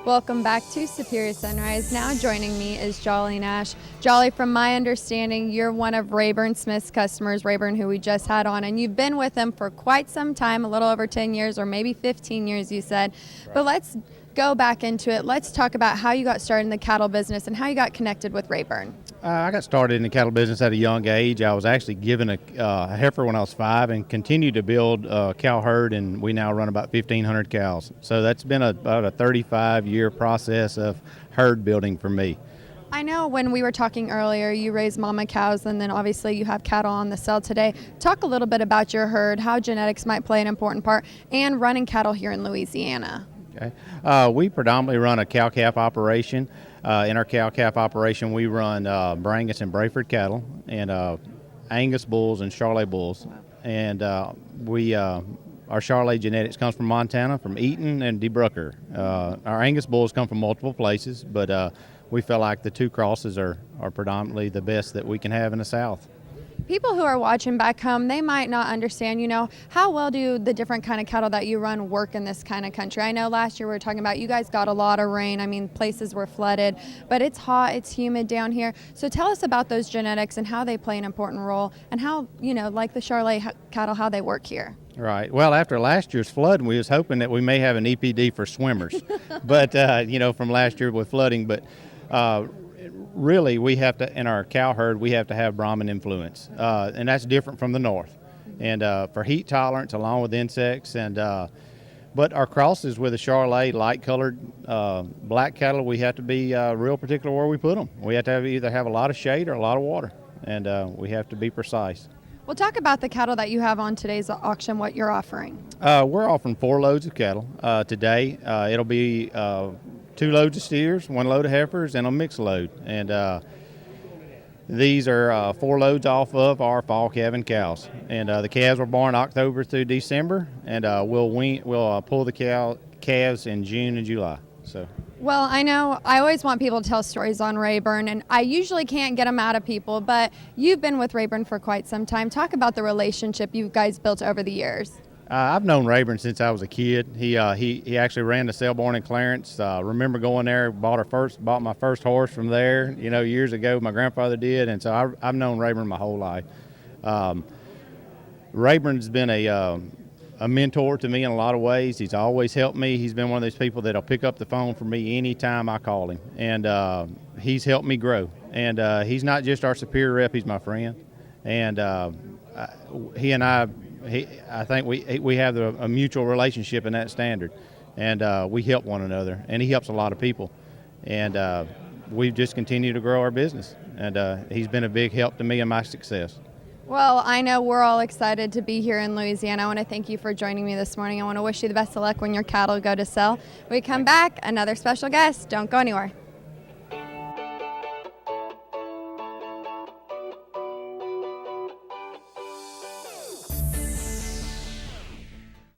Welcome back to Superior Sunrise. Now joining me is Jolley Nash. Jolley, from my understanding, you're one of Rayburn Smith's customers, Rayburn, who we just had on, and you've been with him for quite some time, a little over 10 years or maybe 15 years, you said. Right. But let's go back into it. Let's talk about how you got started in the cattle business and how you got connected with Rayburn. I got started in the cattle business at a young age. I was actually given a heifer when I was 5 and continued to build a cow herd, and we now run about 1,500 cows. So that's been about a 35-year process of herd building for me. I know when we were talking earlier, you raise mama cows, and then obviously you have cattle on the sale today. Talk a little bit about your herd, how genetics might play an important part, and running cattle here in Louisiana. Okay. We predominantly run a cow-calf operation. In our cow-calf operation, we run Brangus and Brayford cattle, and Angus bulls and Jolley bulls. And our Jolley genetics comes from Montana, from Eaton and DeBrucker. Our Angus bulls come from multiple places, but we feel like the two crosses are predominantly the best that we can have in the South. People who are watching back home, they might not understand, how well do the different kind of cattle that you run work in this kind of country? I know last year we were talking about you guys got a lot of rain. I mean, places were flooded, but it's hot, it's humid down here. So tell us about those genetics and how they play an important role and how, like the Jolley cattle, how they work here. Right. Well, after last year's flooding, we was hoping that we may have an EPD for swimmers, but, from last year with flooding, but really, we have to, in our cow herd, we have to have Brahman influence, and that's different from the north. And for heat tolerance, along with insects, and but our crosses with the Jolley light-colored black cattle, we have to be real particular where we put them. We have to either have a lot of shade or a lot of water, and we have to be precise. Well, talk about the cattle that you have on today's auction, what you're offering. We're offering 4 loads of cattle today. It'll be 2 loads of steers, 1 load of heifers, and a mixed load. And these are 4 loads off of our fall calving cows. And the calves were born October through December, and we'll pull the calves in June and July. So. Well, I know I always want people to tell stories on Rayburn, and I usually can't get them out of people, but you've been with Rayburn for quite some time. Talk about the relationship you guys built over the years. I've known Rayburn since I was a kid. He actually ran the Selborne in Clarence. Remember going there, bought my first horse from there, years ago. My grandfather did, and so I've known Rayburn my whole life. Rayburn's been a mentor to me in a lot of ways. He's always helped me. He's been one of those people that'll pick up the phone for me anytime I call him, and he's helped me grow. And he's not just our superior rep; he's my friend. And he and I think we have a mutual relationship in that standard, and we help one another, and he helps a lot of people, and we've just continued to grow our business, and he's been a big help to me in my success. Well, I know we're all excited to be here in Louisiana. I want to thank you for joining me this morning. I want to wish you the best of luck when your cattle go to sell. When we come back, another special guest. Don't go anywhere.